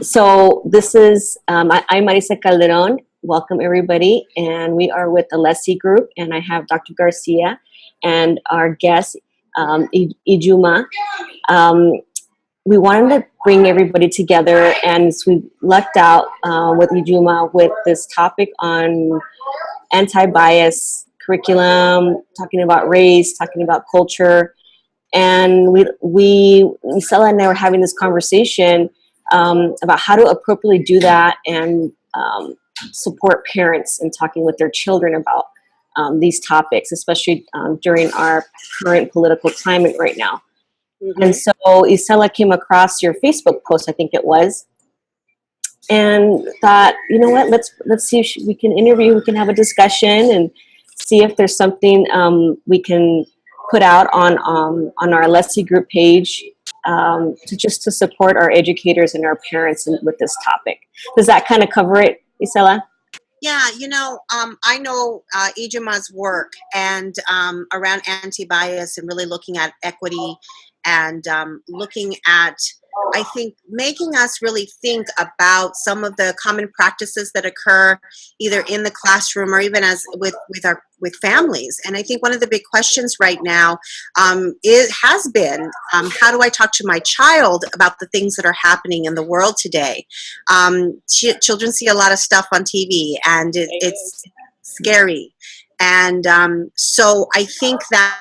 So this is, I'm Marissa Calderón. Welcome everybody. And we are with Alesi Group, and I have Dr. Garcia and our guest, Ijumaa. We wanted to bring everybody together, and so we lucked out with Ijumaa with this topic on anti-bias curriculum, talking about race, talking about culture. And Isela and I were having this conversation about how to appropriately do that and support parents in talking with their children about these topics, especially during our current political climate right now. Mm-hmm. And so Isela came across your Facebook post, I think it was, and thought, you know what, let's see if we can interview, we can have a discussion and see if there's something we can put out on our Alesi Group page to support our educators and our parents with this topic. Does that kind of cover it, Isela? Yeah, I know Ijumaa's work and around anti-bias and really looking at equity and looking at, I think, making us really think about some of the common practices that occur either in the classroom or even as with families. And I think one of the big questions right now has been, how do I talk to my child about the things that are happening in the world today? Children see a lot of stuff on TV, and it's scary. And so I think that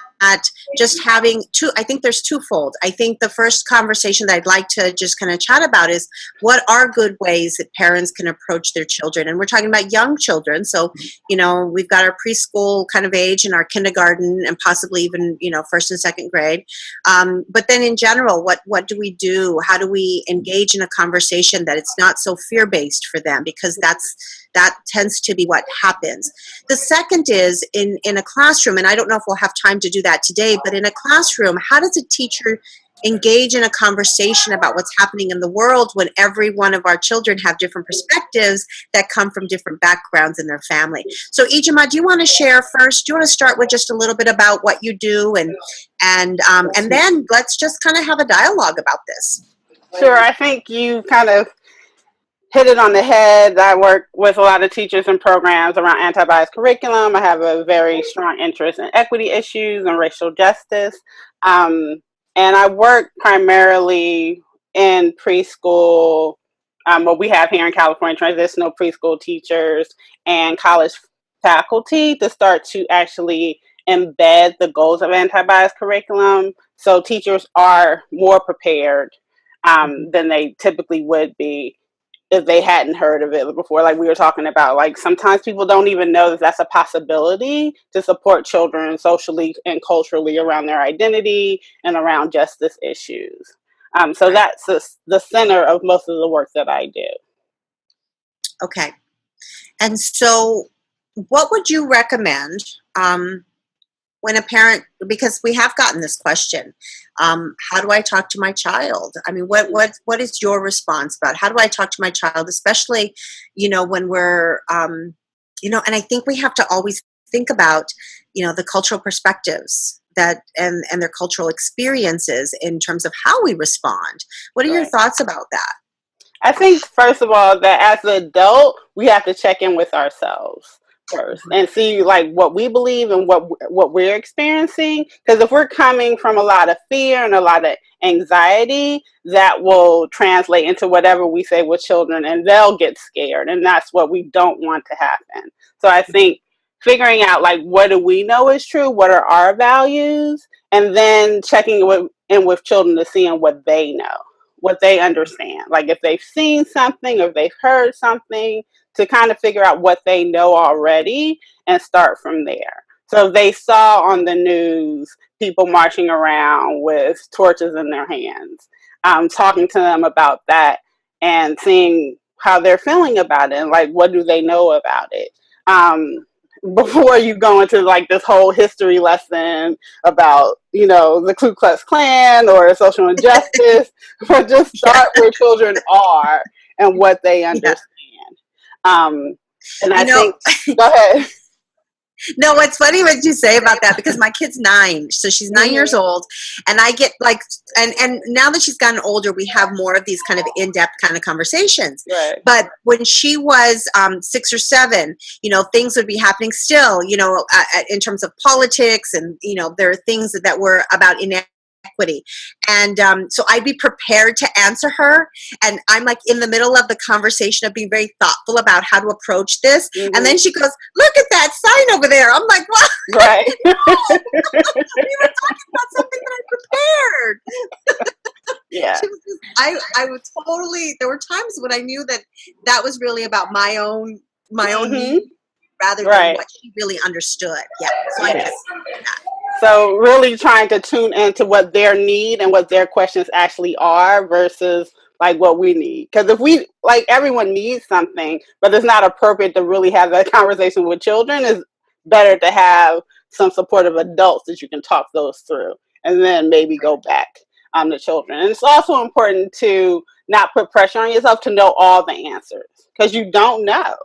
just having I think there's twofold. I think the first conversation that I'd like to just kind of chat about is what are good ways that parents can approach their children. And we're talking about young children. So, we've got our preschool kind of age and our kindergarten and possibly even, first and second grade. But then in general, what do we do? How do we engage in a conversation that it's not so fear-based for them? Because that tends to be what happens. The second is in a classroom, and I don't know if we'll have time to do that today, but in a classroom, how does a teacher engage in a conversation about what's happening in the world when every one of our children have different perspectives that come from different backgrounds in their family? So Ijumaa, do you want to share first? Do you want to start with just a little bit about what you do and then let's just kind of have a dialogue about this? Sure. I think you kind of hit it on the head. I work with a lot of teachers and programs around anti-bias curriculum. I have a very strong interest in equity issues and racial justice. And I work primarily in preschool, what we have here in California, transitional preschool teachers and college faculty to start to actually embed the goals of anti-bias curriculum. So teachers are more prepared than they typically would be if they hadn't heard of it before. Like we were talking about, like sometimes people don't even know that that's a possibility to support children socially and culturally around their identity and around justice issues. So that's the center of most of the work that I do. Okay. And so what would you recommend when a parent, because we have gotten this question, how do I talk to my child? I mean, what is your response about how do I talk to my child, especially, when we're, and I think we have to always think about, the cultural perspectives that and their cultural experiences in terms of how we respond. What are your thoughts about that? I think, first of all, that as an adult, we have to check in with ourselves first and see like what we believe and what we're experiencing, because if we're coming from a lot of fear and a lot of anxiety, that will translate into whatever we say with children, and they'll get scared, and that's what we don't want to happen. So I think figuring out like what do we know is true, what are our values, and then checking in with children to see what they know, what they understand, like if they've seen something or if they've heard something, to kind of figure out what they know already and start from there. So if they saw on the news people marching around with torches in their hands, talking to them about that and seeing how they're feeling about it and like what do they know about it. Before you go into like this whole history lesson about, the Ku Klux Klan or social injustice, but just start where children are and what they understand. And I think, go ahead. No, what's funny what you say about that, because my kid's 9, so she's 9 years old, and I get like, and now that she's gotten older, we have more of these kind of in-depth kind of conversations. Right. But when she was 6 or 7, things would be happening still, in terms of politics, and there are things that were about inequity. And so I'd be prepared to answer her, and I'm like in the middle of the conversation of being very thoughtful about how to approach this. And then she goes, "Look at that sign over there." I'm like, "What?" Right. We were talking about something that I prepared. Yeah. She was just, I would totally, there were times when I knew that was really about my own need, rather than what she really understood. Yeah. So I guess that. So really trying to tune into what their need and what their questions actually are versus like what we need. Because if we, like, everyone needs something, but it's not appropriate to really have that conversation with children, it's better to have some supportive adults that you can talk those through and then maybe go back to children. And it's also important to not put pressure on yourself to know all the answers, because you don't know.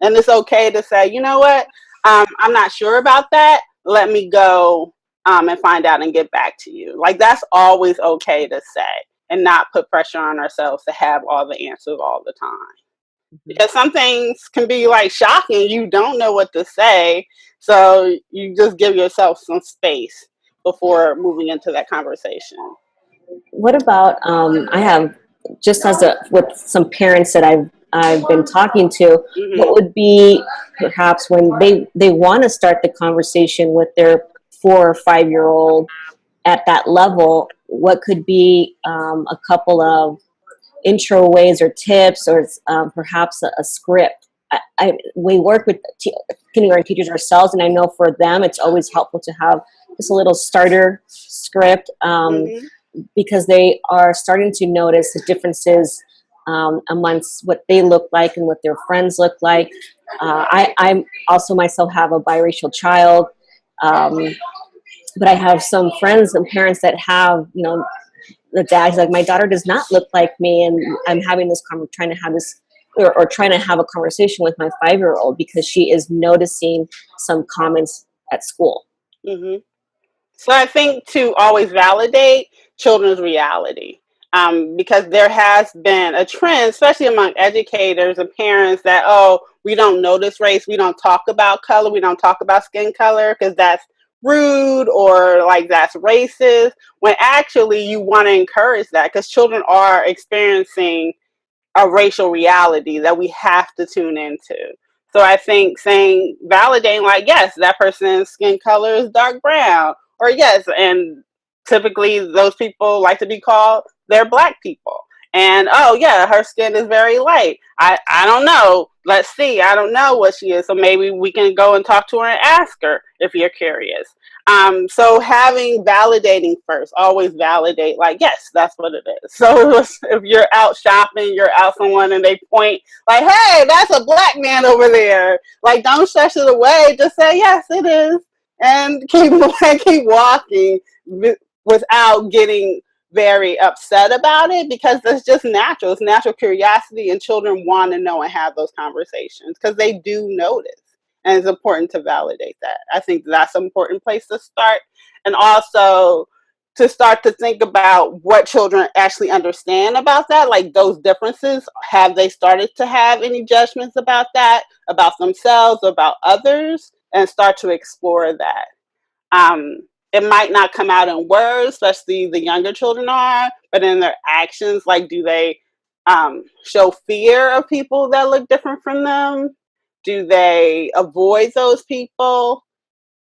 And it's okay to say, you know what, I'm not sure about that. Let me go and find out and get back to you. Like, that's always okay to say, and not put pressure on ourselves to have all the answers all the time. Because some things can be like shocking. You don't know what to say. So you just give yourself some space before moving into that conversation. What about, I have, just with some parents that I've been talking to, what would be perhaps when they want to start the conversation with their 4 or 5-year-old at that level, what could be a couple of intro ways or tips, or perhaps a script? We work with kindergarten teachers ourselves, and I know for them it's always helpful to have just a little starter script, because they are starting to notice the differences amongst what they look like and what their friends look like. I also myself have a biracial child, but I have some friends and parents that have, the dad's like, my daughter does not look like me, and I'm having this trying to have this or trying to have a conversation with my 5-year-old because she is noticing some comments at school. So I think to always validate children's reality, because there has been a trend, especially among educators and parents, that, we don't notice race, we don't talk about color, we don't talk about skin color because that's rude or like that's racist, when actually you want to encourage that, because children are experiencing a racial reality that we have to tune into. So I think validating, like, yes, that person's skin color is dark brown, or yes, and typically those people like to be called, they're Black people. And, oh yeah, her skin is very light. I don't know. Let's see. I don't know what she is. So maybe we can go and talk to her and ask her if you're curious. So validating first, always validate, like, yes, that's what it is. So if you're out shopping, you're out someone and they point like, hey, that's a Black man over there. Like, don't shush it away. Just say, yes, it is. And keep walking without getting very upset about it, because that's just natural. It's natural curiosity, and children want to know and have those conversations because they do notice. And it's important to validate that. I think that's an important place to start. And also to start to think about what children actually understand about that, like those differences. Have they started to have any judgments about that, about themselves, about others, and start to explore that. It might not come out in words, especially the younger children are, but in their actions, like, do they show fear of people that look different from them? Do they avoid those people?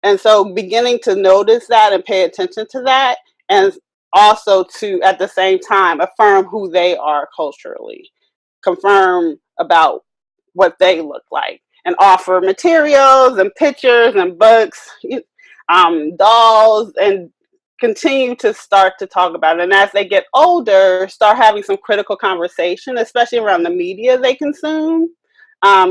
And so beginning to notice that and pay attention to that, and also to, at the same time, affirm who they are culturally, confirm about what they look like, and offer materials and pictures and books, dolls, and continue to start to talk about it. And as they get older, start having some critical conversation, especially around the media they consume,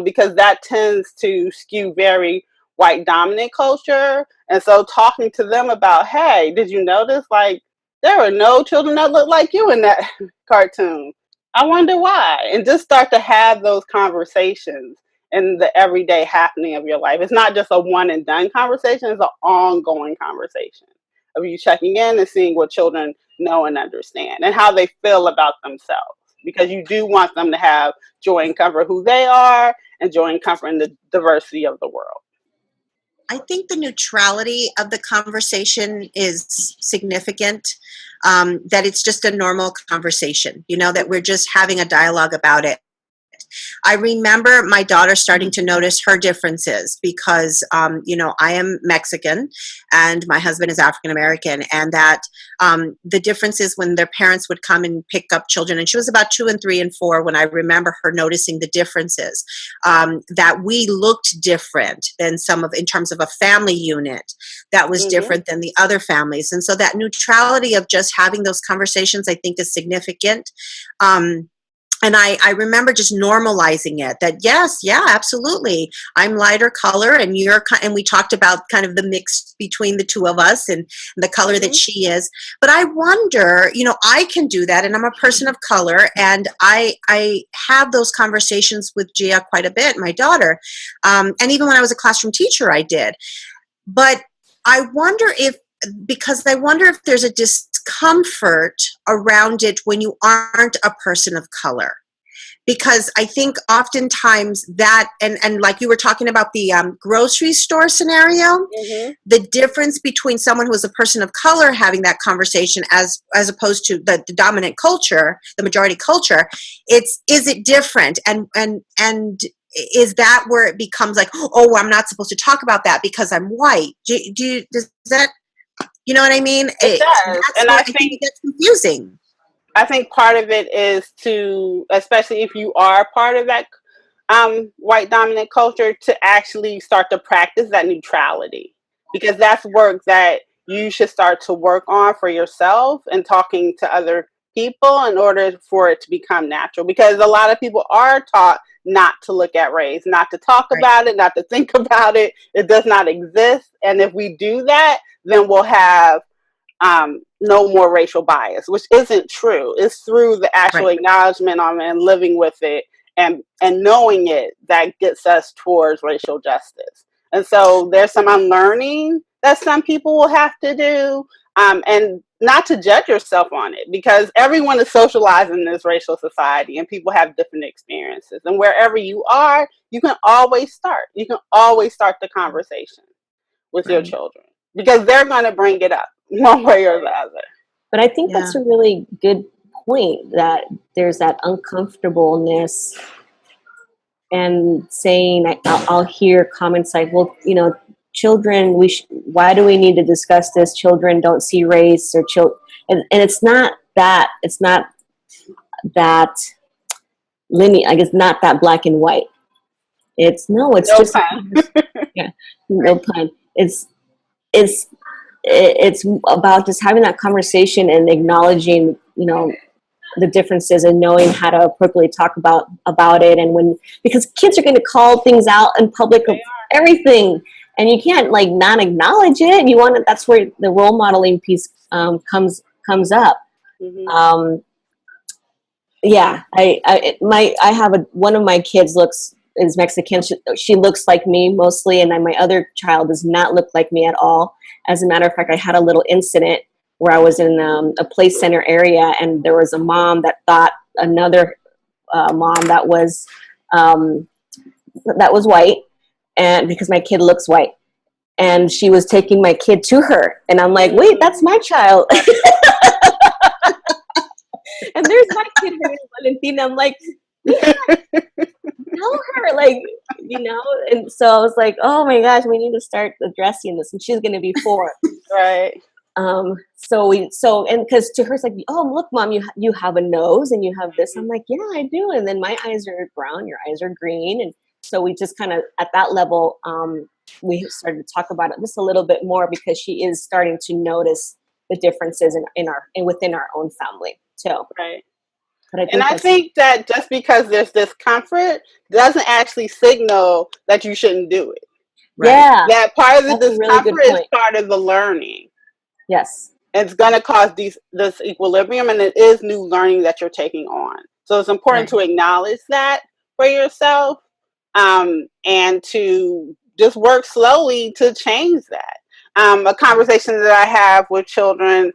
because that tends to skew very white dominant culture. And so talking to them about, hey, did you notice, like, there were no children that look like you in that cartoon? I wonder why. And just start to have those conversations in the everyday happening of your life. It's not just a one and done conversation, it's an ongoing conversation of you checking in and seeing what children know and understand and how they feel about themselves. Because you do want them to have joy and comfort who they are and joy and comfort in the diversity of the world. I think the neutrality of the conversation is significant, that it's just a normal conversation, that we're just having a dialogue about it. I remember my daughter starting to notice her differences because, I am Mexican and my husband is African American, and that the differences when their parents would come and pick up children, and she was about 2 and 3 and 4 when I remember her noticing the differences, that we looked different than in terms of a family unit that was different than the other families. And so that neutrality of just having those conversations, I think, is significant. And I remember just normalizing it, that yes, yeah, absolutely. I'm lighter color and and we talked about kind of the mix between the two of us and the color that she is. But I wonder, I can do that, and I'm a person of color, and I have those conversations with Gia quite a bit, my daughter. And even when I was a classroom teacher, I did. But I wonder if there's a discomfort around it when you aren't a person of color. Because I think oftentimes that, and like you were talking about the grocery store scenario, the difference between someone who is a person of color having that conversation as opposed to the dominant culture, the majority culture, is it different? And is that where it becomes like, oh, I'm not supposed to talk about that because I'm white? Does that, you know what I mean? It does. And I think that's confusing. I think part of it is to, especially if you are part of that white dominant culture, to actually start to practice that neutrality, because that's work that you should start to work on for yourself and talking to other people in order for it to become natural. Because a lot of people are taught not to look at race, not to talk about it, not to think about it. It does not exist. And if we do that, then we'll have no more racial bias, which isn't true. It's through the actual acknowledgement of it and living with it and knowing it that gets us towards racial justice. And so there's some unlearning that some people will have to do, and not to judge yourself on it, because everyone is socialized in this racial society and people have different experiences. And wherever you are, you can always start. You can always start the conversation with your children, because they're going to bring it up one way or the other. But I think that's a really good point, that there's that uncomfortableness and saying, I'll hear comments like, well, children, why do we need to discuss this? Children don't see race, or and it's not that linear. I guess not that black and white. It's no just pun. No pun. It's about just having that conversation and acknowledging, the differences and knowing how to appropriately talk about it. And because kids are going to call things out in public of everything, and you can't not acknowledge it. You want to, that's where the role modeling piece comes up. I have one of my kids is Mexican. She looks like me mostly, and then my other child does not look like me at all. As a matter of fact, I had a little incident where I was in a play center area, and there was a mom that thought another mom that was white, and because my kid looks white, and she was taking my kid to her, and I'm like, wait, that's my child. And there's my kid, her name is Valentina. I'm like, know her, and so I was like, oh my gosh, we need to start addressing this, and she's going to be 4. Right. And because to her it's like, oh, look, Mom, you have a nose and you have this. I'm like, yeah, I do. And then my eyes are brown, your eyes are green. And so we just kind of, at that level, we started to talk about it just a little bit more, because she is starting to notice the differences within our own family too. Right. I think that just because there's discomfort doesn't actually signal that you shouldn't do it. Right? Yeah. That part of the discomfort is part of the learning. Yes. It's going to cause this equilibrium, and it is new learning that you're taking on. So it's important to acknowledge that for yourself, and to just work slowly to change that. A conversation that I have with children,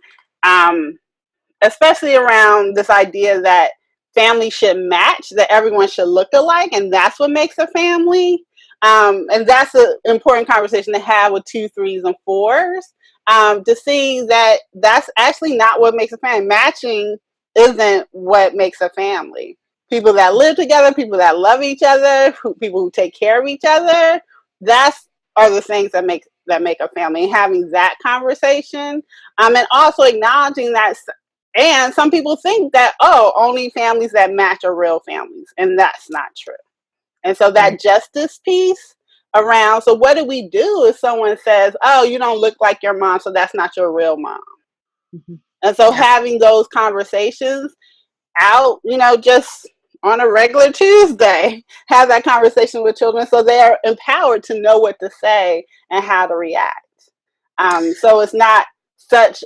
especially around this idea that family should match, that everyone should look alike, and that's what makes a family. And that's an important conversation to have with 2, 3s, and 4s, to see that that's actually not what makes a family. Matching isn't what makes a family. People that live together, people that love each other, people who take care of each other, are the things that make a family. And having that conversation, and also acknowledging that. And some people think that, only families that match are real families, and that's not true. And so that justice piece around, so what do we do if someone says, oh, you don't look like your mom, so that's not your real mom? Mm-hmm. And so having those conversations out, just on a regular Tuesday, have that conversation with children so they are empowered to know what to say and how to react. So it's not such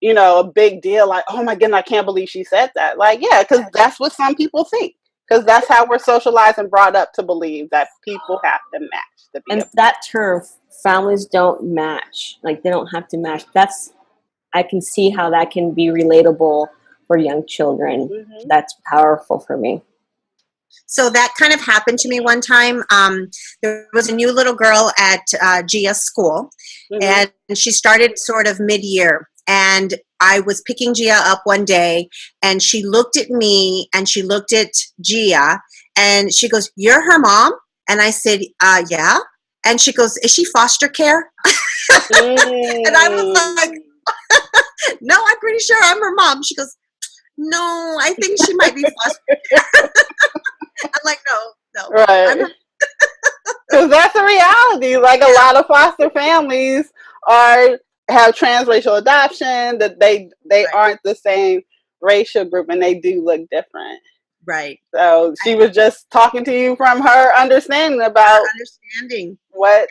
a big deal, like, oh my goodness, I can't believe she said that. Like, yeah, because that's what some people think. Because that's how we're socialized and brought up to believe that people have to match. And that term, families don't match, like they don't have to match. I can see how that can be relatable for young children. Mm-hmm. That's powerful for me. So that kind of happened to me one time. There was a new little girl at Gia's school, mm-hmm. and she started sort of mid-year. And I was picking Gia up one day, and she looked at me, and she looked at Gia, and she goes, "You're her mom?" And I said, "Yeah." And she goes, "Is she foster care?" And I was like, "No, I'm pretty sure I'm her mom." She goes, "No, I think she might be foster care." I'm like, no. Right. Because that's a reality. Like, a lot of foster families have transracial adoption, that they aren't the same racial group, and they do look different. Right. So she was just talking to you from her understanding about what,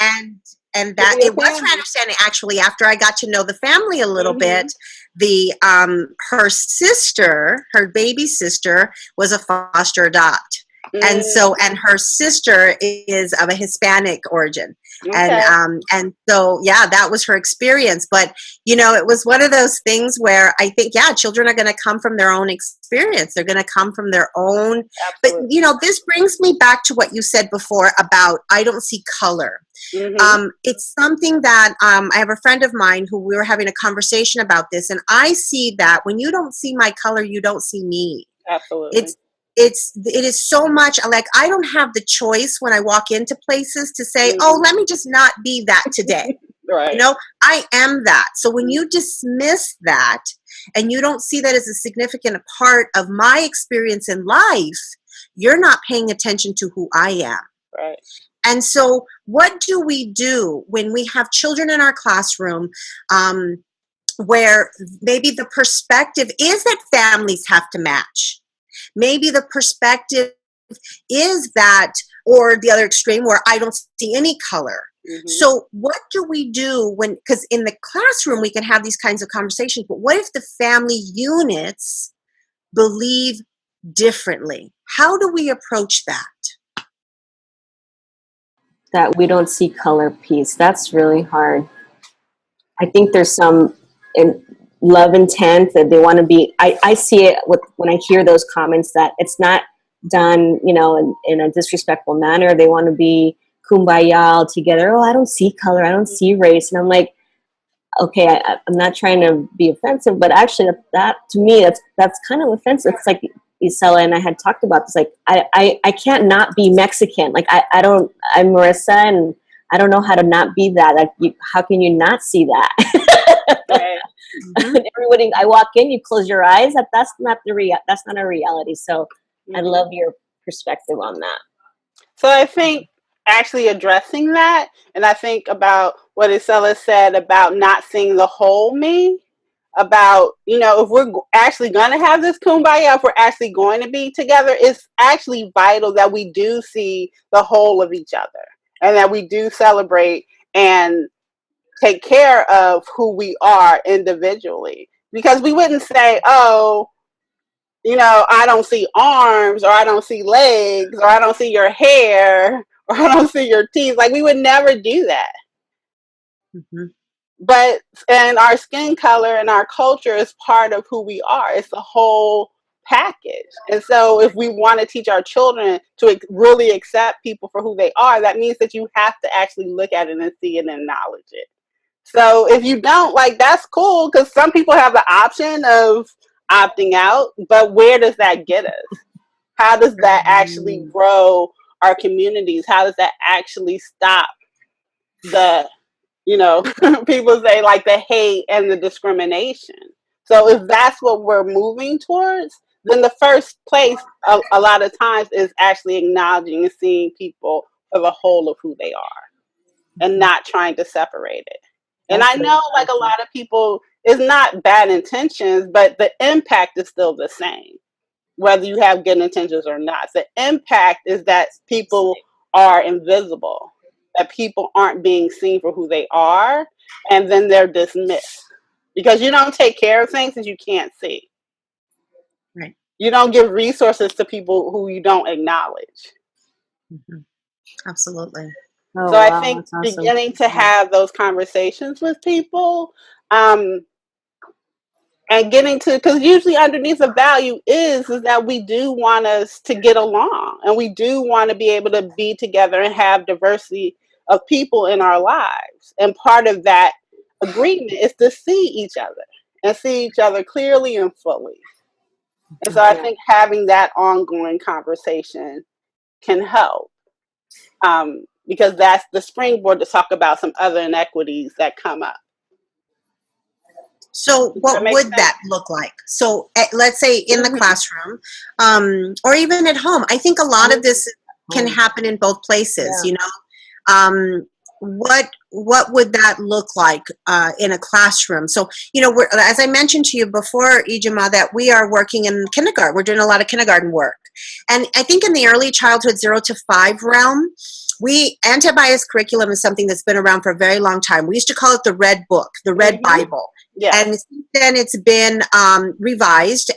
and that it was her understanding. Actually, after I got to know the family a little mm-hmm. bit, her sister, her baby sister, was a foster adopt. And her sister is of a Hispanic origin. Okay. And so, that was her experience. But, it was one of those things where I think, children are going to come from their own experience. They're going to come from their own. Absolutely. But, this brings me back to what you said before about I don't see color. Mm-hmm. It's something that I have a friend of mine who we were having a conversation about this. And I see that when you don't see my color, you don't see me. Absolutely. It is so much like I don't have the choice when I walk into places to say, mm-hmm. oh, let me just not be that today. Right. I am that. So when you dismiss that and you don't see that as a significant part of my experience in life, you're not paying attention to who I am. Right. And so what do we do when we have children in our classroom where maybe the perspective is that families have to match? Maybe the perspective is that, or the other extreme where I don't see any color. Mm-hmm. So what do we do because in the classroom we can have these kinds of conversations, but what if the family units believe differently? How do we approach that? That we don't see color piece. That's really hard. I think there's some love intent that they want to be. I see it when I hear those comments that it's not done, in a disrespectful manner. They want to be kumbaya all together. Oh, I don't see color. I don't see race. And I'm like, okay, I'm not trying to be offensive, but actually that to me, that's kind of offensive. It's like Isela and I had talked about this. Like, I can't not be Mexican. Like, I'm Marissa, and I don't know how to not be that. Like, how can you not see that? Right. Mm-hmm. Everybody, I walk in, you close your eyes. That's not a reality. So mm-hmm. I love your perspective on that. So I think actually addressing that, and I think about what Isela said about not seeing the whole me, about, if we're actually going to have this kumbaya, if we're actually going to be together, it's actually vital that we do see the whole of each other, and that we do celebrate and take care of who we are individually. Because we wouldn't say, oh, I don't see arms, or I don't see legs, or I don't see your hair, or I don't see your teeth. Like, we would never do that. Mm-hmm. But, and our skin color and our culture is part of who we are. It's the whole package. And so if we want to teach our children to really accept people for who they are, that means that you have to actually look at it and see it and acknowledge it. So if you don't, like, that's cool, because some people have the option of opting out, but where does that get us? How does that actually grow our communities? How does that actually stop the, you know, people say, like, the hate and the discrimination? So if that's what we're moving towards, then the first place a lot of times is actually acknowledging and seeing people for the whole of who they are and not trying to separate it. And I know, like, a lot of people, it's not bad intentions, but the impact is still the same, whether you have good intentions or not. The impact is that people are invisible, that people aren't being seen for who they are, and then they're dismissed. Because you don't take care of things that you can't see. Right. You don't give resources to people who you don't acknowledge. Mm-hmm. Absolutely. Oh, So I wow, think that's awesome. beginning to have those conversations with people, and getting to, because usually underneath the value is that we do want us to get along, and we do want to be able to be together and have diversity of people in our lives. And part of that agreement is to see each other and see each other clearly and fully. And so I think having that ongoing conversation can help. Because that's the springboard to talk about some other inequities that come up. So what would that look like? So let's say in the classroom, or even at home. I think a lot of this can happen in both places, you know. What would that look like in a classroom? So, you know, as I mentioned to you before, Ijumaa, that we are working in kindergarten. We're doing a lot of kindergarten work. And I think in the early childhood 0 to 5 realm, anti-bias curriculum is something that's been around for a very long time. We used to call it the Red Book, the Red Bible. Yeah. And then it's been revised,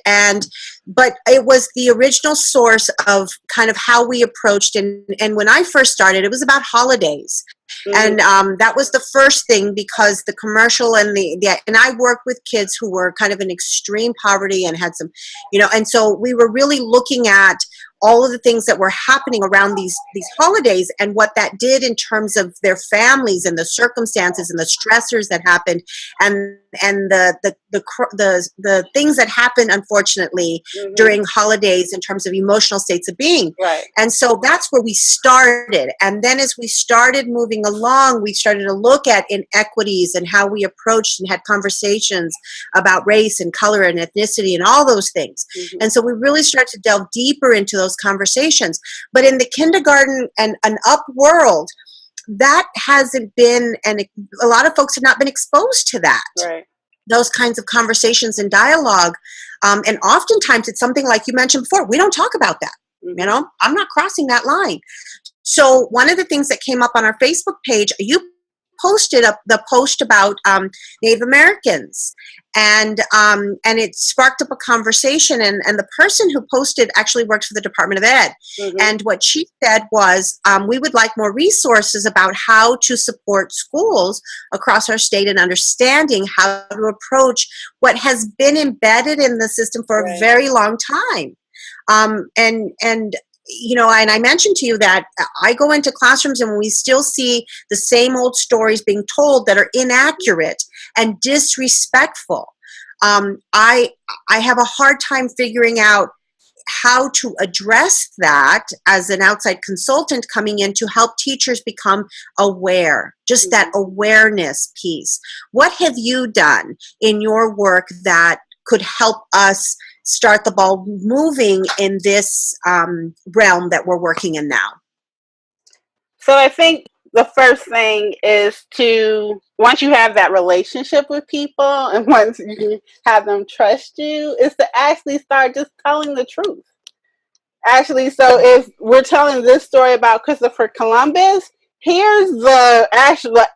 but it was the original source of kind of how we approached. And when I first started, it was about holidays. And that was the first thing, because the commercial and and I worked with kids who were kind of in extreme poverty and had some, you know, and so we were really looking at all of the things that were happening around these holidays and what that did in terms of their families and the circumstances and the stressors that happened and the things that happen, unfortunately, during holidays in terms of emotional states of being. Right. And so that's where we started. And then as we started moving along, we started to look at inequities and how we approached and had conversations about race and color and ethnicity and all those things. And so we really started to delve deeper into those conversations. But in the kindergarten and an up world, that hasn't been, and a lot of folks have not been exposed to that. Right. Those kinds of conversations and dialogue. And oftentimes it's something like you mentioned before, we don't talk about that. You know, I'm not crossing that line. So one of the things that came up on our Facebook page, you posted up the post about Native Americans, and it sparked up a conversation, and the person who posted actually works for the Department of Ed. And what she said was, we would like more resources about how to support schools across our state in understanding how to approach what has been embedded in the system for a very long time. And you know, and I mentioned to you that I go into classrooms and we still see the same old stories being told that are inaccurate and disrespectful. I have a hard time figuring out how to address that as an outside consultant coming in to help teachers become aware, just that awareness piece. What have you done in your work that could help us start the ball moving in this realm that we're working in now? So I think the first thing is to, once you have that relationship with people and once you have them trust you, is to actually start just telling the truth. Actually, so if we're telling this story about Christopher Columbus, here's the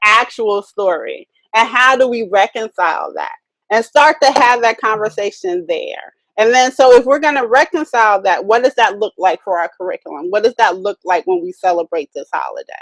actual story. And how do we reconcile that? And start to have that conversation there. And then, so if we're going to reconcile that, what does that look like for our curriculum? What does that look like when we celebrate this holiday?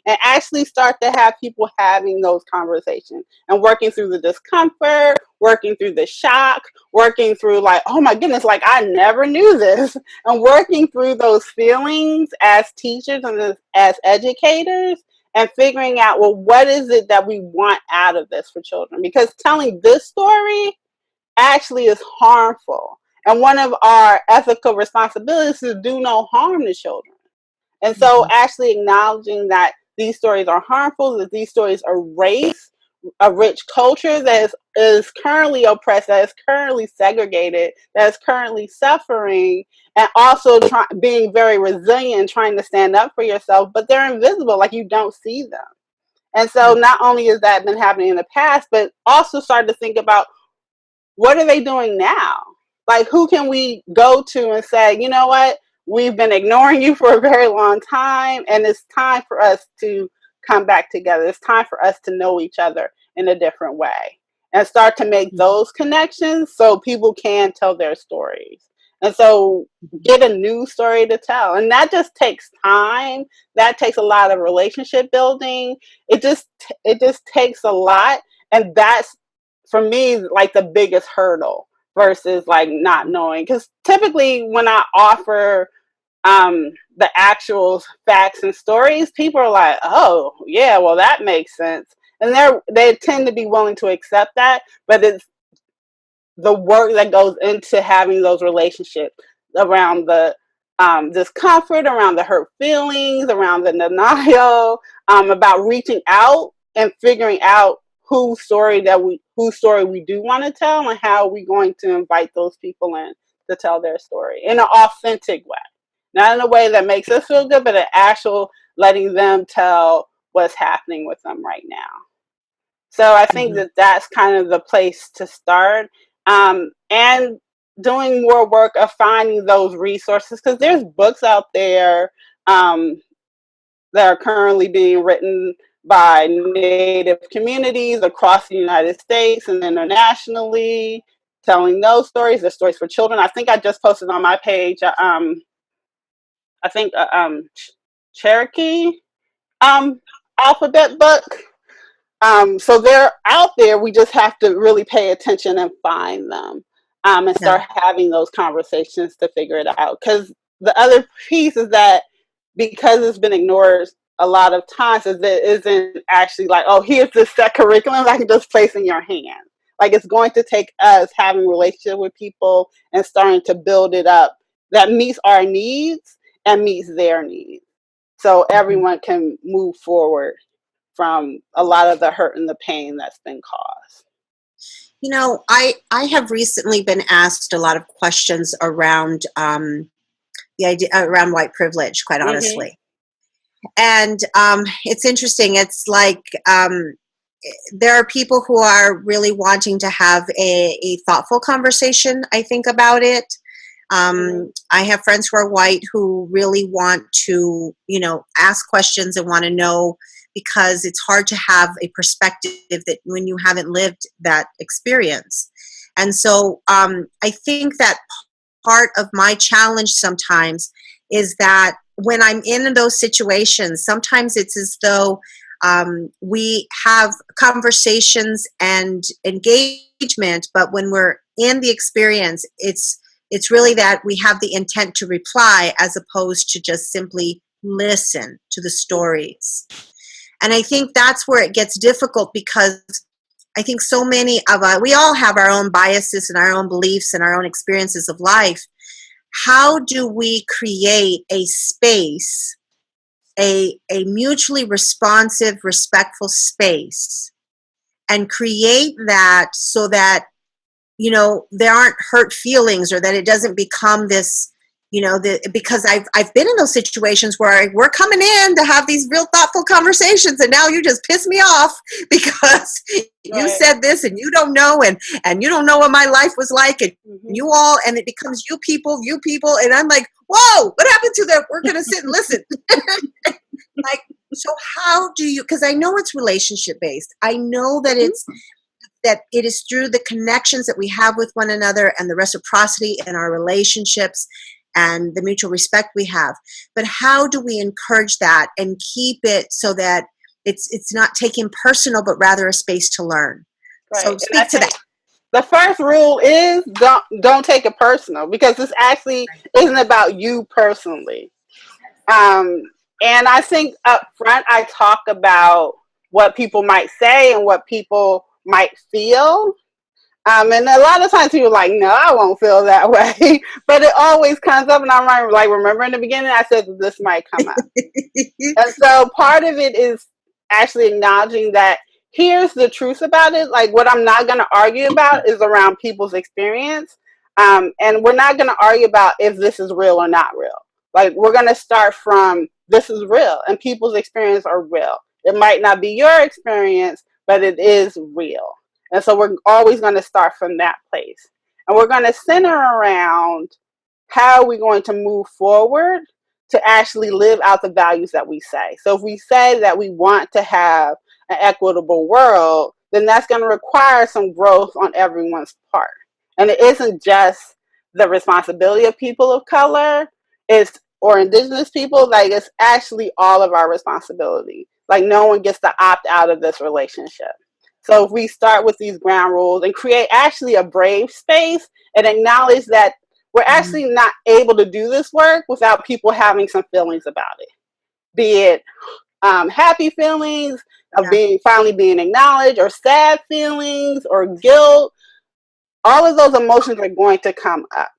And actually start to have people having those conversations and working through the discomfort, working through the shock, working through like, oh my goodness, like I never knew this, and working through those feelings as teachers and as educators, and figuring out, well, what is it that we want out of this for children? Because telling this story actually is harmful. And one of our ethical responsibilities is to do no harm to children. And so actually acknowledging that these stories are harmful, that these stories erase a rich culture that is currently oppressed, that is currently segregated, that is currently suffering, and also being very resilient and trying to stand up for yourself, but they're invisible, like you don't see them. And so not only has that been happening in the past, but also start to think about, what are they doing now? Like, who can we go to and say, you know what? We've been ignoring you for a very long time, and it's time for us to come back together. It's time for us to know each other in a different way and start to make those connections so people can tell their stories. And so get a new story to tell. And that just takes time. That takes a lot of relationship building. It just takes a lot. And that's, for me, like the biggest hurdle versus like not knowing. Because typically when I offer the actual facts and stories, people are like, oh yeah, well that makes sense. And they tend to be willing to accept that, but it's the work that goes into having those relationships around the discomfort, around the hurt feelings, around the denial, about reaching out and figuring out whose story we do want to tell, and how are we going to invite those people in to tell their story in an authentic way. Not in a way that makes us feel good, but an actual letting them tell what's happening with them right now. So I think that that's kind of the place to start, and doing more work of finding those resources, because there's books out there that are currently being written by Native communities across the United States and internationally, telling those stories. There's stories for children. I think I just posted on my page, I think Cherokee alphabet book. So they're out there. We just have to really pay attention and find them, and start having those conversations to figure it out. Because the other piece is that because it's been ignored a lot of times, is that it isn't actually like, oh, here's this set curriculum I can just place in your hand. Like, it's going to take us having a relationship with people and starting to build it up that meets our needs and meets their needs, so everyone can move forward from a lot of the hurt and the pain that's been caused. You know, I have recently been asked a lot of questions around the idea around white privilege, quite honestly. And it's interesting. It's like there are people who are really wanting to have a thoughtful conversation, I think, about it. I have friends who are white who really want to, ask questions and want to know, because it's hard to have a perspective that when you haven't lived that experience. And so I think that part of my challenge sometimes is that when I'm in those situations, sometimes it's as though we have conversations and engagement, but when we're in the experience, it's really that we have the intent to reply as opposed to just simply listen to the stories. And I think that's where it gets difficult, because I think so many of us, we all have our own biases and our own beliefs and our own experiences of life. How do we create a space, a mutually responsive, respectful space, and create that so that, there aren't hurt feelings, or that it doesn't become this, because I've been in those situations where we're coming in to have these real thoughtful conversations, and now you just piss me off because you said this and you don't know, and you don't know what my life was like, and you all, and it becomes you people, and I'm like, whoa, what happened to that? We're going to sit and listen. Like, so how do you, because I know it's relationship based. I know that it's that it is through the connections that we have with one another and the reciprocity in our relationships and the mutual respect we have. But how do we encourage that and keep it so that it's not taken personal, but rather a space to learn? Right. So speak to that. The first rule is don't take it personal, because this actually isn't about you personally. And I think up front, I talk about what people might say and what people might feel. And a lot of times people are like, no, I won't feel that way. But it always comes up. And I'm like, remember in the beginning, I said that this might come up. And so part of it is actually acknowledging that here's the truth about it. Like, what I'm not going to argue about is around people's experience. And we're not going to argue about if this is real or not real. Like, we're going to start from this is real and people's experience are real. It might not be your experience, but it is real. And so we're always going to start from that place. And we're going to center around how we're going to move forward to actually live out the values that we say. So if we say that we want to have an equitable world, then that's going to require some growth on everyone's part. And it isn't just the responsibility of people of color, or indigenous people. Like, it's actually all of our responsibility. Like, no one gets to opt out of this relationship. So if we start with these ground rules and create actually a brave space and acknowledge that we're actually not able to do this work without people having some feelings about it, be it happy feelings of finally being acknowledged, or sad feelings, or guilt. All of those emotions are going to come up.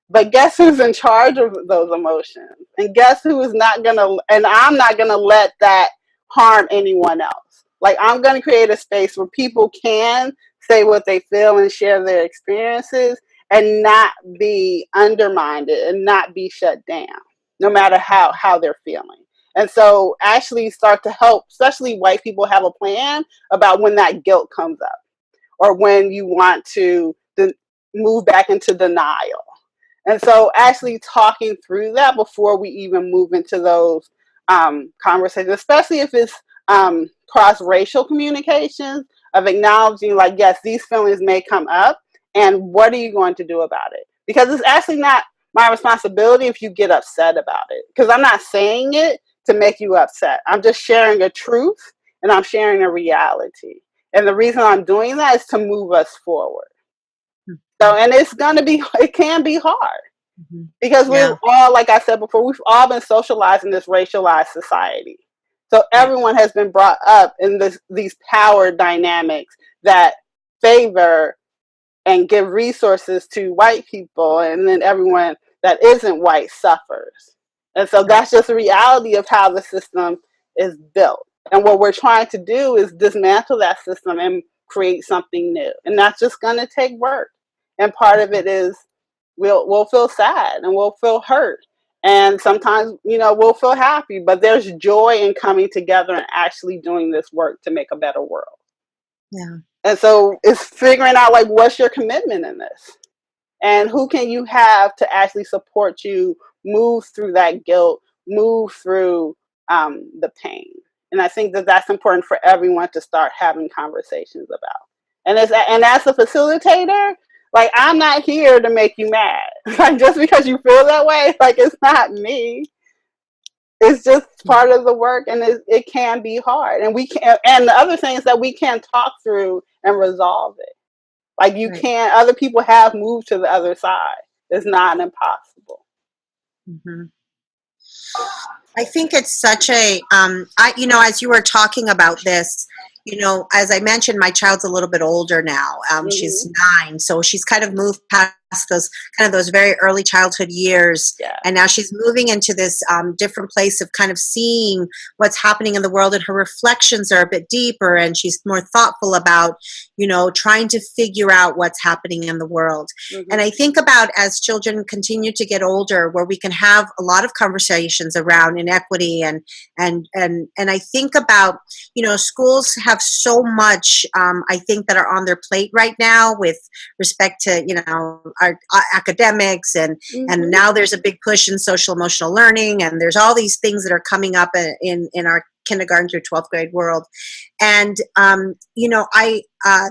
But guess who's in charge of those emotions? And guess who is not going to, and I'm not going to let that harm anyone else. Like, I'm going to create a space where people can say what they feel and share their experiences and not be undermined and not be shut down, no matter how they're feeling. And so actually start to help, especially white people, have a plan about when that guilt comes up, or when you want to move back into denial. And so actually talking through that before we even move into those conversations, especially if it's cross-racial communications, of acknowledging, like, yes, these feelings may come up, and what are you going to do about it? Because it's actually not my responsibility if you get upset about it, because I'm not saying it to make you upset. I'm just sharing a truth, and I'm sharing a reality. And the reason I'm doing that is to move us forward. So, and it can be hard, because we're all, like I said before, we've all been socialized in this racialized society. So everyone has been brought up in these power dynamics that favor and give resources to white people, and then everyone that isn't white suffers. And so that's just the reality of how the system is built. And what we're trying to do is dismantle that system and create something new. And that's just going to take work. And part of it is we'll feel sad and we'll feel hurt. And sometimes, we'll feel happy, but there's joy in coming together and actually doing this work to make a better world. Yeah. And so it's figuring out, like, what's your commitment in this? And who can you have to actually support you move through that guilt, move through the pain? And I think that that's important for everyone to start having conversations about. And as a facilitator, like, I'm not here to make you mad. Like, just because you feel that way, like, it's not me. It's just part of the work, and it can be hard. And and the other thing is that we can talk through and resolve it. Like, you can't, other people have moved to the other side. It's not impossible. Mm-hmm. I think it's such a, as you were talking about this, as I mentioned, my child's a little bit older now. She's 9, so she's kind of moved past those very early childhood years, and now she's moving into this different place of kind of seeing what's happening in the world, and her reflections are a bit deeper, and she's more thoughtful about, trying to figure out what's happening in the world. And I think about, as children continue to get older, where we can have a lot of conversations around inequity, and I think about, schools have so much, I think, that are on their plate right now with respect to, our academics, and now there's a big push in social emotional learning, and there's all these things that are coming up in our kindergarten through 12th grade world. And,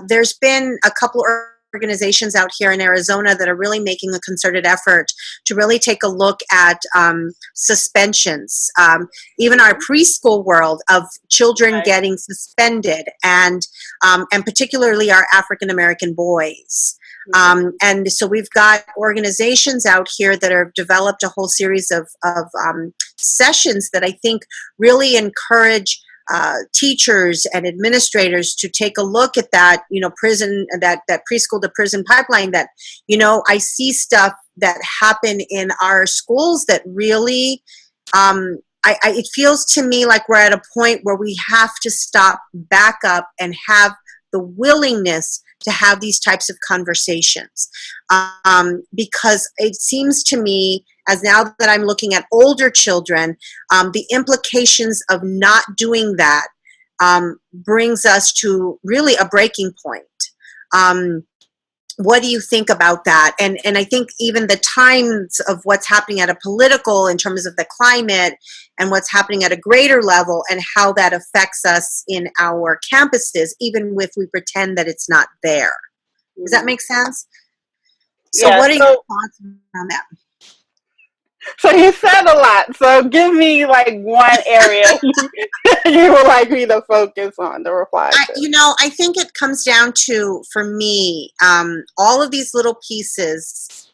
there's been a couple organizations out here in Arizona that are really making a concerted effort to really take a look at suspensions. Even our preschool world of children getting suspended, and particularly our African American boys. And so we've got organizations out here that have developed a whole series of sessions that I think really encourage teachers and administrators to take a look at that, prison, that preschool to prison pipeline. That, I see stuff that happen in our schools that really, it feels to me like we're at a point where we have to stop, back up, and have the willingness to have these types of conversations. Because it seems to me, as now that I'm looking at older children, the implications of not doing that brings us to really a breaking point. What do you think about that? And I think even the times of what's happening at a political, in terms of the climate, and what's happening at a greater level, and how that affects us in our campuses, even if we pretend that it's not there. Does that make sense? So what are your thoughts on that? So you said a lot. So give me like one area you would like me to focus on to reply to. I think it comes down to, for me, all of these little pieces.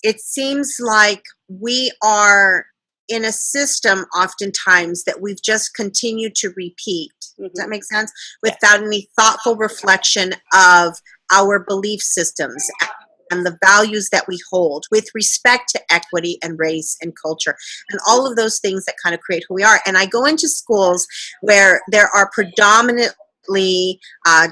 It seems like we are in a system oftentimes that we've just continued to repeat. Does that make sense? Without any thoughtful reflection of our belief systems and the values that we hold with respect to equity and race and culture and all of those things that kind of create who we are. And I go into schools where there are predominantly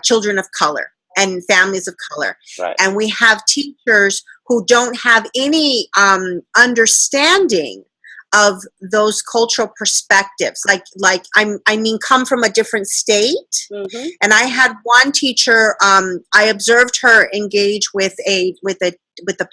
children of color and families of color. Right. And we have teachers who don't have any understanding of those cultural perspectives, come from a different state. And I had one teacher, I observed her engage with a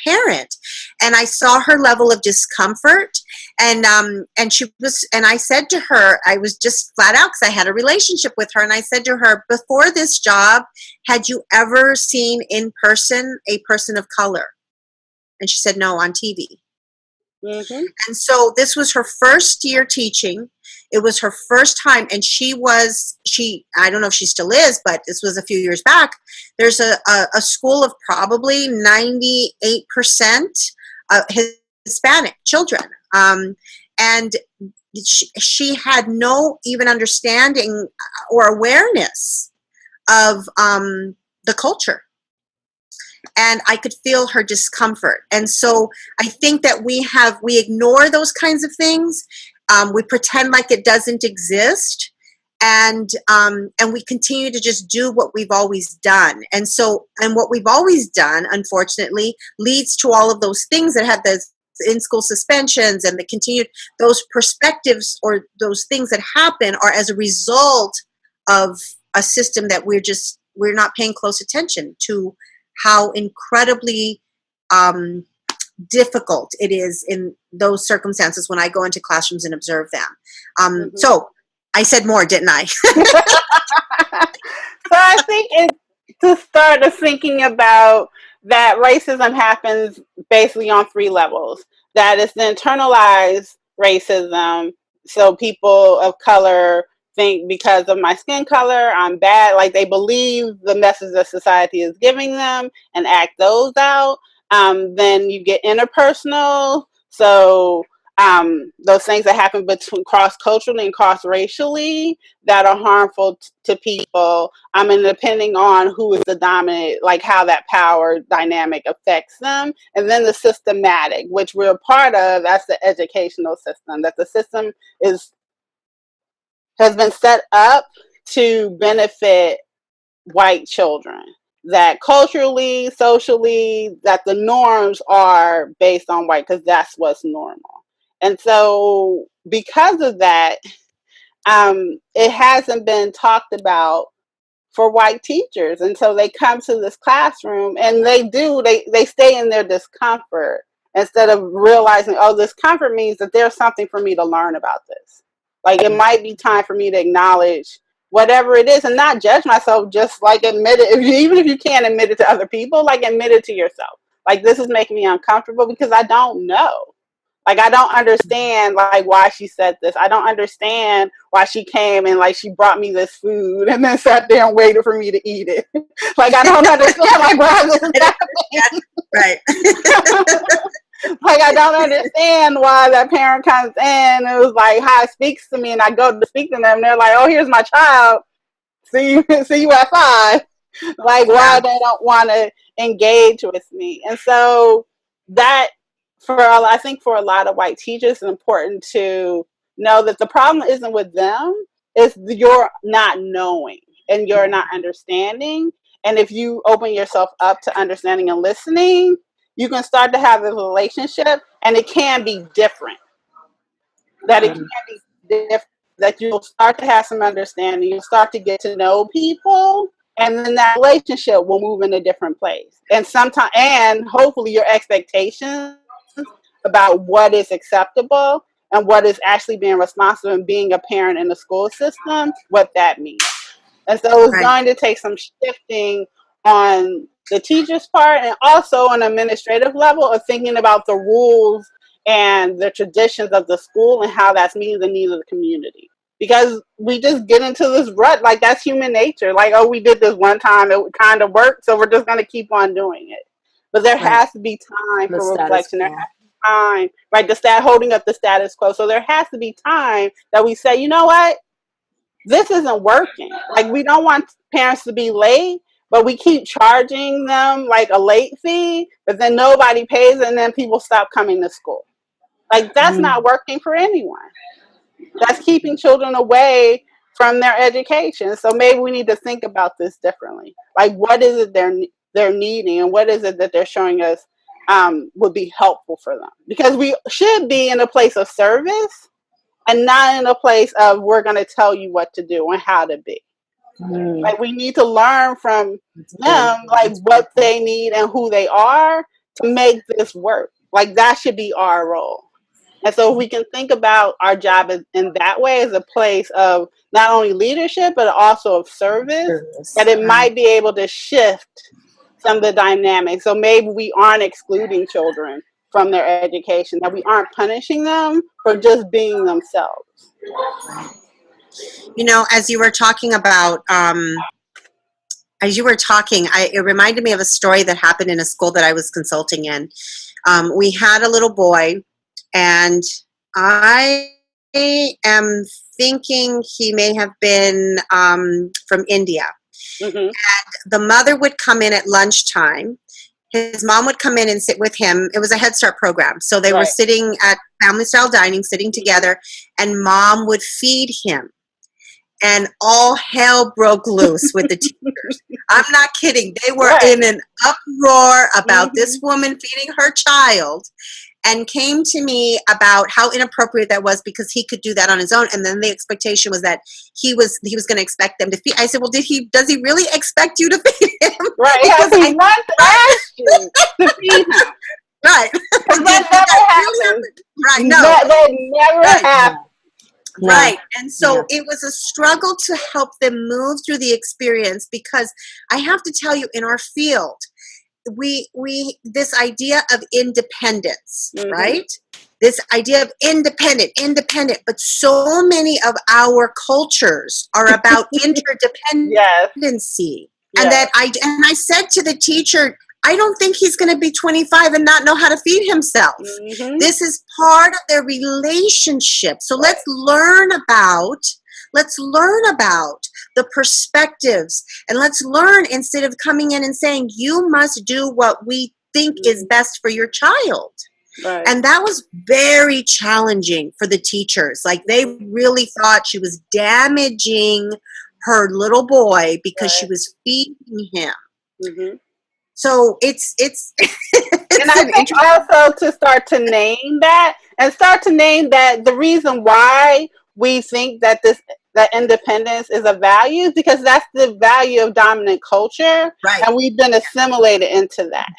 parent, and I saw her level of discomfort, and I said to her, I was just flat out, because I had a relationship with her, and I said to her, before this job, had you ever seen in person a person of color? And she said, no, on TV. And so this was her first year teaching. It was her first time, and I don't know if she still is, but this was a few years back. There's a school of probably 98% Hispanic children. And she had no even understanding or awareness of the culture. And I could feel her discomfort. And so I think that we ignore those kinds of things. We pretend like it doesn't exist. And we continue to just do what we've always done. And what we've always done, unfortunately, leads to all of those things that have the in-school suspensions and the continued, those perspectives or those things that happen are as a result of a system that we're not paying close attention to, how incredibly difficult it is in those circumstances when I go into classrooms and observe them. So I said more, didn't I? So I think to start thinking about that racism happens basically on three levels. That is the internalized racism. So people of color think because of my skin color, I'm bad. Like they believe the message that society is giving them and act those out. Then you get interpersonal. So those things that happen between cross-culturally and cross-racially that are harmful to people. And depending on who is the dominant, like how that power dynamic affects them. And then the systematic, which we're a part of, that's the educational system. That the system has been set up to benefit white children. That culturally, socially, that the norms are based on white, because that's what's normal. And so because of that, it hasn't been talked about for white teachers until they come to this classroom, and they stay in their discomfort instead of realizing, oh, discomfort means that there's something for me to learn about this. Like, it might be time for me to acknowledge whatever it is and not judge myself, just like admit it. Even if you can't admit it to other people, like admit it to yourself. Like, this is making me uncomfortable because I don't know. Like, I don't understand, like, why she said this. I don't understand why she came and, like, she brought me this food and then sat there and waited for me to eat it. Like, I don't understand, like, why this is happening. Right. Like, I don't understand why that parent comes in and it was like, hi, speaks to me, and I go to speak to them, and they're like, oh, here's my child. See you at 5. Like, why they don't want to engage with me. And so that, I think for a lot of white teachers, it's important to know that the problem isn't with them, it's you're not knowing and you're not understanding. And if you open yourself up to understanding and listening, you can start to have a relationship, and it can be different. That it can be different, that you'll start to have some understanding, you'll start to get to know people, and then that relationship will move in a different place. And sometimes, and hopefully your expectations about what is acceptable and what is actually being responsible and being a parent in the school system, what that means. And so it's going to take some shifting on the teacher's part, and also on an administrative level of thinking about the rules and the traditions of the school and how that's meeting the needs of the community. Because we just get into this rut, like that's human nature. Like, oh, we did this one time, it kind of worked, so we're just going to keep on doing it. But there has to be time for reflection. There has to be time, right, to start holding up the status quo. So there has to be time that we say, you know what, this isn't working. Like, we don't want parents to be late, but we keep charging them like a late fee, but then nobody pays, and then people stop coming to school. Like, that's not working for anyone. That's keeping children away from their education. So maybe we need to think about this differently. Like, what is it they're needing, and what is it that they're showing us would be helpful for them? Because we should be in a place of service and not in a place of we're going to tell you what to do and how to be. Like, we need to learn from them, like what they need and who they are to make this work. Like, that should be our role. And so if we can think about our job in that way, as a place of not only leadership, but also of service, that it might be able to shift some of the dynamics. So maybe we aren't excluding children from their education, that we aren't punishing them for just being themselves. You know, as you were talking about, it reminded me of a story that happened in a school that I was consulting in. We had a little boy, and I am thinking he may have been from India. And the mother would come in at lunchtime. His mom would come in and sit with him. It was a Head Start program. So they were sitting at family style dining, sitting together, and mom would feed him. And all hell broke loose with the teachers. I'm not kidding. They were in an uproar about this woman feeding her child, and came to me about how inappropriate that was, because he could do that on his own. And then the expectation was that he was going to expect them to feed. I said, well, does he really expect you to feed him? Right. Because he wants to ask you to feed him. Right. That never happened. Right. No. That never happened. Right. And so it was a struggle to help them move through the experience, because I have to tell you, in our field, we this idea of independence, right? This idea of independent, but so many of our cultures are about interdependency. And that I said to the teacher, I don't think he's going to be 25 and not know how to feed himself. This is part of their relationship. So let's learn about the perspectives, and let's learn, instead of coming in and saying, you must do what we think is best for your child. And that was very challenging for the teachers. Like, they really thought she was damaging her little boy because she was feeding him. So it's and I think also to start to name that, the reason why we think that that independence is a value, because that's the value of dominant culture, and we've been assimilated into that.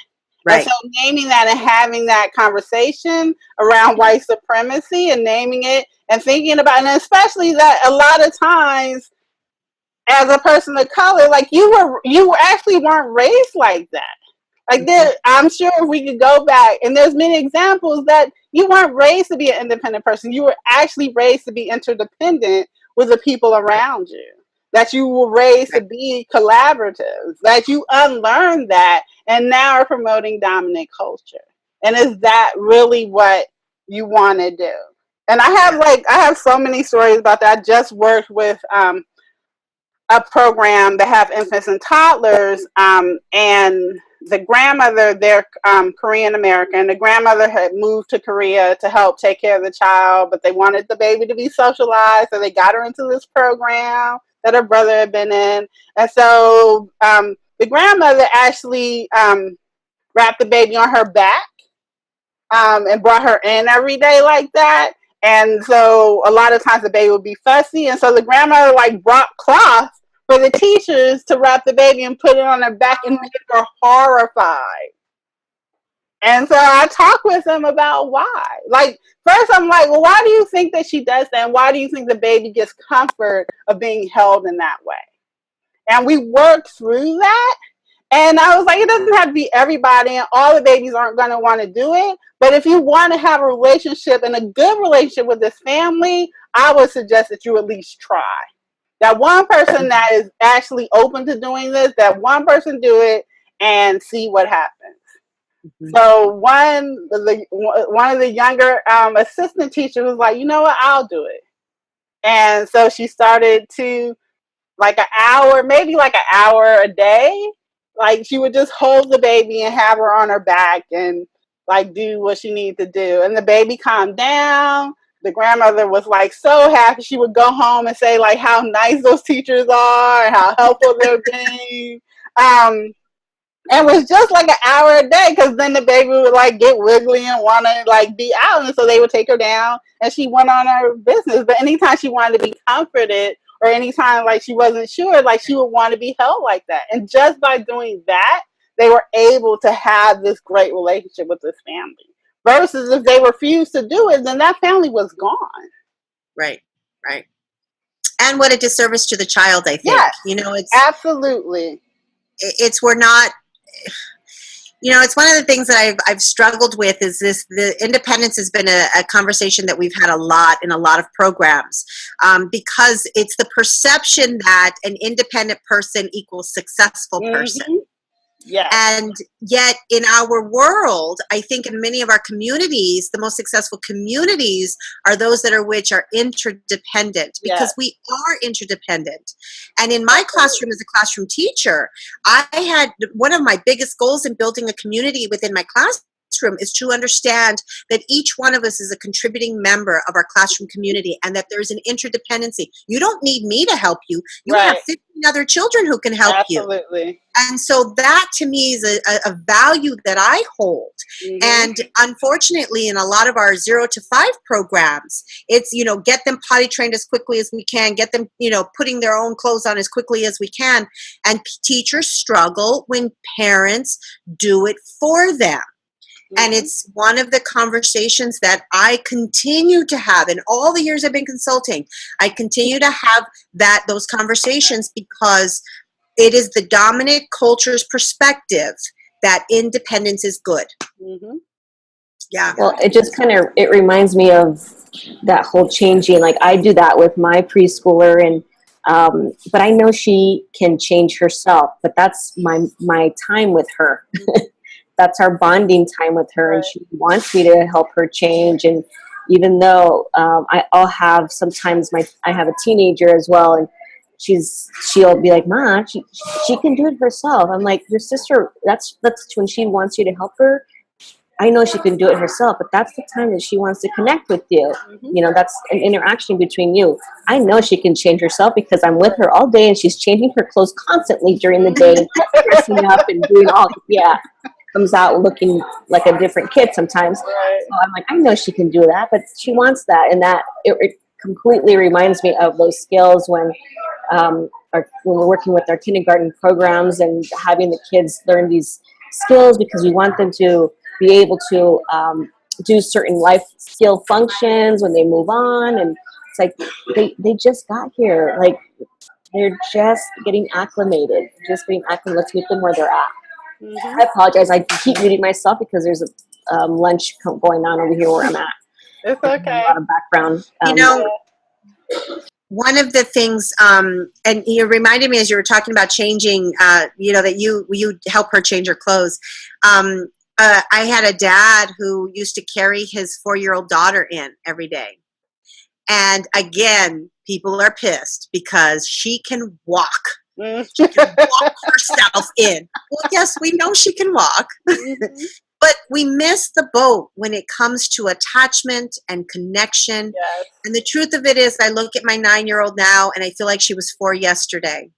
And Right. so naming that and having that conversation around white supremacy and naming it and thinking about it, and especially that a lot of times as a person of color, like you actually weren't raised like that. Like I'm sure if we could go back, and there's many examples that you weren't raised to be an independent person. You were actually raised to be interdependent with the people around you. That you were raised to be collaborative. That you unlearned that and now are promoting dominant culture. And is that really what you want to do? And I have so many stories about that. I just worked with a program that have infants and toddlers, and the grandmother, they're Korean American. The grandmother had moved to Korea to help take care of the child, but they wanted the baby to be socialized, so they got her into this program that her brother had been in. And so the grandmother actually wrapped the baby on her back and brought her in every day like that. And so a lot of times the baby would be fussy, and so the grandmother brought cloth for the teachers to wrap the baby and put it on her back, and they were horrified. And so I talked with them about why. First I'm like, well, why do you think that she does that? And why do you think the baby gets comfort of being held in that way? And we worked through that. And I was like, it doesn't have to be everybody, and all the babies aren't going to want to do it. But if you want to have a relationship and a good relationship with this family, I would suggest that you at least try. That one person that is actually open to doing this, that one person do it and see what happens. Mm-hmm. So one of the younger assistant teachers was like, you know what, I'll do it. And so she started to an hour a day. She would just hold the baby and have her on her back and do what she needed to do. And the baby calmed down. The grandmother was so happy. She would go home and say how nice those teachers are and how helpful they're being. And it was just an hour a day, because then the baby would get wiggly and want to be out. And so they would take her down and she went on her business. But anytime she wanted to be comforted, or anytime she wasn't sure, she would want to be held like that. And just by doing that, they were able to have this great relationship with this family. Versus if they refused to do it, then that family was gone. Right. And what a disservice to the child, I think. Yes, it's absolutely. It's one of the things that I've struggled with is the independence has been a conversation that we've had a lot in a lot of programs, because it's the perception that an independent person equals successful person. Mm-hmm. Yeah. And yet in our world, I think in many of our communities, the most successful communities are those that are interdependent, because we are interdependent. And in my classroom as a classroom teacher, I had one of my biggest goals in building a community within my classroom is to understand that each one of us is a contributing member of our classroom community, and that there's an interdependency. You don't need me to help you. You have 15 other children who can help you. Absolutely. And so that to me is a value that I hold. Mm-hmm. And unfortunately, in a lot of our 0 to 5 programs, it's, get them potty trained as quickly as we can, get them, putting their own clothes on as quickly as we can. And teachers struggle when parents do it for them. And it's one of the conversations that I continue to have in all the years I've been consulting. I continue to have those conversations, because it is the dominant culture's perspective that independence is good. Mm-hmm. Yeah. Well, it just it reminds me of that whole changing. I do that with my preschooler, and but I know she can change herself. But that's my time with her. That's our bonding time with her, and she wants me to help her change. And even though I'll have sometimes I have a teenager as well, and she'll be like, "Ma, she can do it herself." I'm like, "Your sister, that's when she wants you to help her. I know she can do it herself, but that's the time that she wants to connect with you. Mm-hmm. That's an interaction between you. I know she can change herself because I'm with her all day, and she's changing her clothes constantly during the day, dressing up and doing all. Yeah." Comes out looking like a different kid sometimes. Right. So I'm like, I know she can do that, but she wants that. And that it completely reminds me of those skills when we're working with our kindergarten programs and having the kids learn these skills because we want them to be able to do certain life skill functions when they move on. And it's like they just got here. Like they're just getting acclimated. Let's meet them where they're at. I apologize. I keep muting myself because there's a lunch going on over here where I'm at. It's okay. A lot of background. One of the things, and you reminded me as you were talking about changing, that you help her change her clothes. I had a dad who used to carry his 4-year-old daughter in every day. And again, people are pissed because she can walk. She can walk herself in. Well, yes, we know she can walk. But we miss the boat when it comes to attachment and connection. Yes. And the truth of it is, I look at my 9-year-old now and I feel like she was 4 yesterday.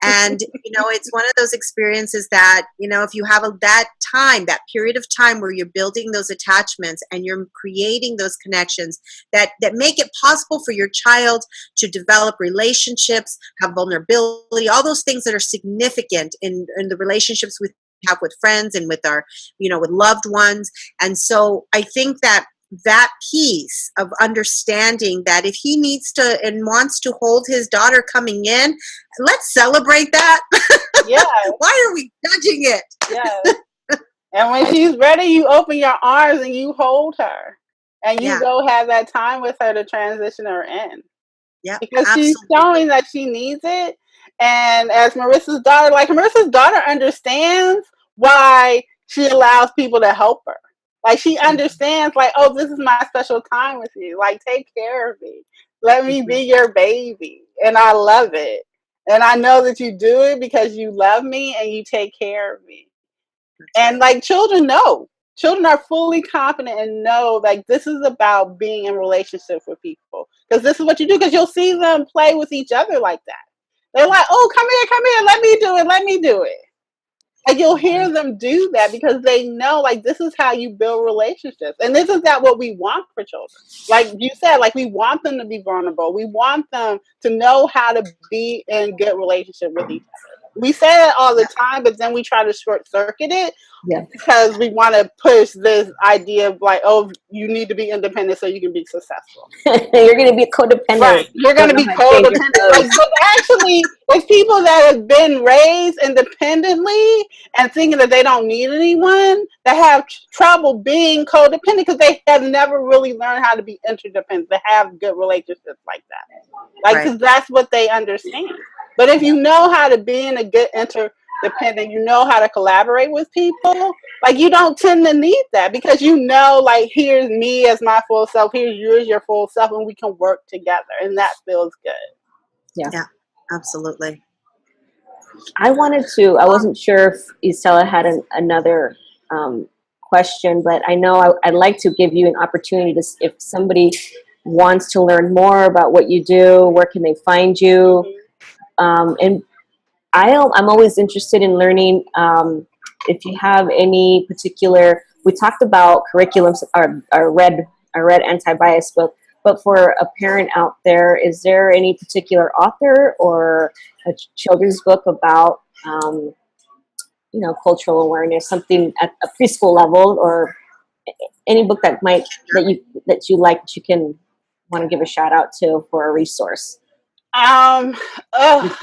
And, it's one of those experiences that, if you have that period of time where you're building those attachments and you're creating those connections that make it possible for your child to develop relationships, have vulnerability, all those things that are significant in the relationships we have with friends and with our, with loved ones. And so I think that piece of understanding that if he needs to and wants to hold his daughter coming in, let's celebrate that. Yeah. Why are we judging it? Yeah. And when she's ready, you open your arms and you hold her and you go have that time with her to transition her in. Yeah. Because she's showing that she needs it. And as Marissa's daughter understands why she allows people to help her. Like, she understands, like, oh, this is my special time with you. Like, take care of me. Let me be your baby. And I love it. And I know that you do it because you love me and you take care of me. And, like, children know. Children are fully confident and know, like, this is about being in relationships with people. Because this is what you do. Because you'll see them play with each other like that. They're like, oh, come here. Let me do it. Like, you'll hear them do that because they know, like, this is how you build relationships. And this is what we want for children. Like you said, like, we want them to be vulnerable. We want them to know how to be in good relationship with each other. We say that all the time, but then we try to short circuit it because we want to push this idea of, like, oh, you need to be independent so you can be successful. You're going to be codependent. Right. You're going to be codependent. Like, but actually, it's people that have been raised independently and thinking that they don't need anyone that have trouble being codependent because they have never really learned how to be interdependent, to have good relationships like that. Like, because that's what they understand. But if you know how to be in a good interdependent, you know how to collaborate with people, like, you don't tend to need that because like, here's me as my full self, here's you as your full self, and we can work together, and that feels good. Yeah, absolutely. I wasn't sure if Isela had another question, but I know I'd like to give you an opportunity to, if somebody wants to learn more about what you do, where can they find you? And I'm always interested in learning if you have any particular. We talked about curriculums, our red anti-bias book, but for a parent out there, is there any particular author or a children's book about cultural awareness, something at a preschool level, or any book that you like that you can want to give a shout out to for a resource? You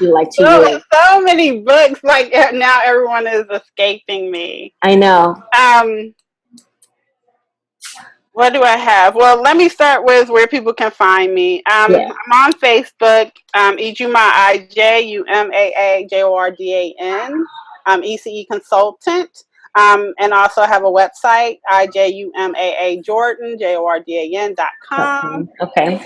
like to read? So many books. Like, now everyone is escaping me. I know. What do I have? Well, let me start with where people can find me. I'm on Facebook, Ijumaa Jordan, ECE consultant, and also have a website, Ijumaa Jordan, JORDAN.com. Okay.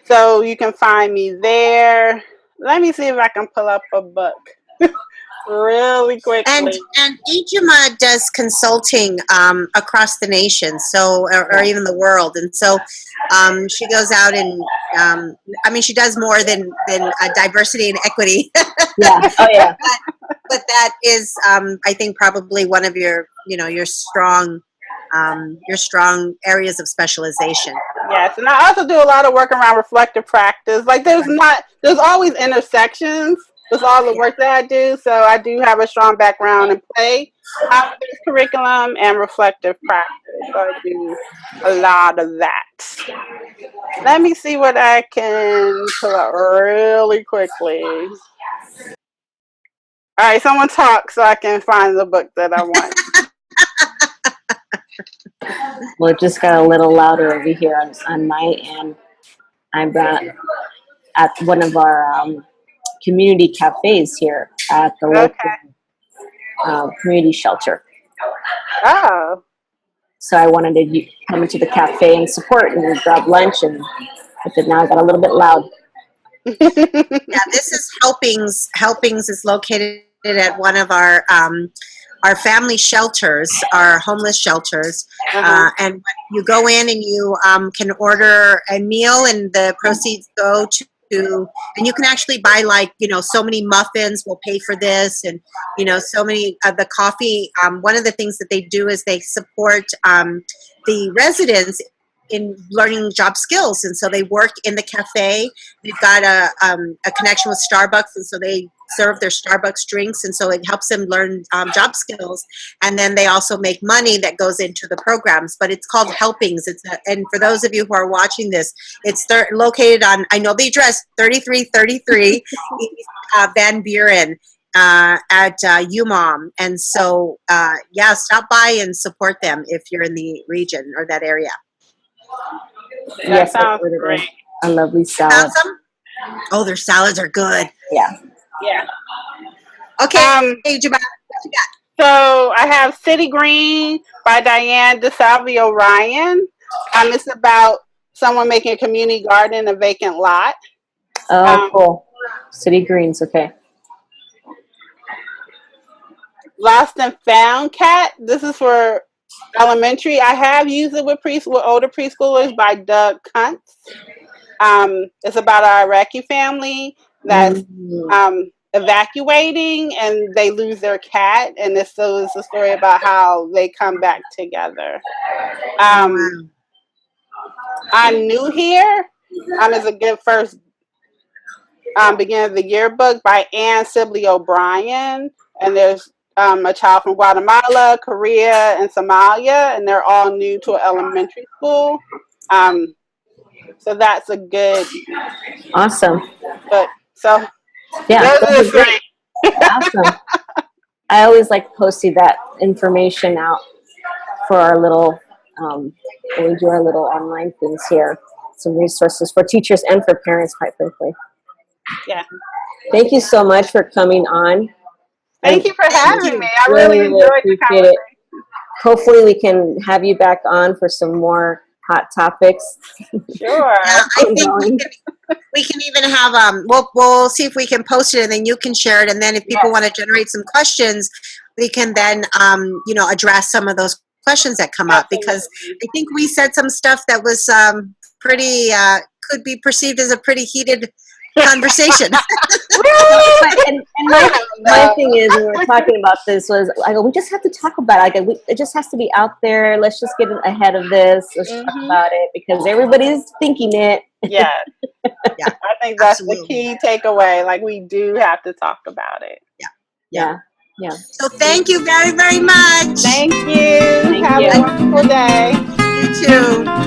So you can find me there. Let me see if I can pull up a book really quickly. And Ijumaa does consulting across the nation, or even the world, and so she goes out and she does more than diversity and equity. Yeah. Oh yeah. But that is, I think, probably one of your strong areas of specialization. Yes, and I also do a lot of work around reflective practice. Like, there's always intersections, with all the work that I do. So I do have a strong background in play, based curriculum, and reflective practice. So I do a lot of that. Let me see what I can pull out really quickly. All right, someone talk so I can find the book that I want. Well, it just got a little louder over here on my end. I'm at one of our community cafes here at the local community shelter. Oh. So I wanted to come into the cafe and support and grab lunch, and now I got a little bit loud. Yeah, this is Helpings. Helpings is located at one of our family shelters, our homeless shelters. And you go in and you can order a meal, and the proceeds go to, and you can actually buy so many muffins will pay for this, and so many of the coffee. One of the things that they do is they support the residents in learning job skills, and so they work in the cafe. They've got a connection with Starbucks, and so they serve their Starbucks drinks, and so it helps them learn job skills. And then they also make money that goes into the programs. But it's called Helpings. And for those of you who are watching this, it's located on, I know the address, 3333 Van Buren at UMOM. And so stop by and support them if you're in the region or that area. Yes, sounds great. A lovely salad. Oh, their salads are good. Yeah. Yeah. Okay, hey, Ijumaa, what you got? So I have City Green by DyAnne DiSalvo-Ryan. It's about someone making a community garden in a vacant lot. Oh, cool. City Greens, okay. Lost and Found Cat. This is for elementary. I have used it with older preschoolers by Kuntz. It's about an Iraqi family that's evacuating, and they lose their cat, and it's a story about how they come back together. I'm New Here. Is a good first beginning of the year book by Sibley-O'Brien, and there's a child from Guatemala, Korea, and Somalia, and they're all new to an elementary school. So that's a good. Awesome. But so. Yeah, those are great. Awesome. I always like posting that information out for our little, when we do our little online things here. Some resources for teachers and for parents, quite frankly. Yeah. Thank you so much for coming on. Thank you for having me. I really enjoyed the conversation. Hopefully we can have you back on for some more hot topics. Sure. Yeah, I think we can even have we'll see if we can post it, and then you can share it, and then if people want to generate some questions, we can then address some of those questions that come up, because I think we said some stuff that was pretty could be perceived as a pretty heated conversation. and my thing is, when we're talking about this, was I go, we just have to talk about it. It just has to be out there. Let's just get ahead of this. Let's talk about it, because everybody's thinking it. Yeah. I think that's the key takeaway. Like, we do have to talk about it. Yeah. So thank you very, very much. Thank you. Have a wonderful day. You too.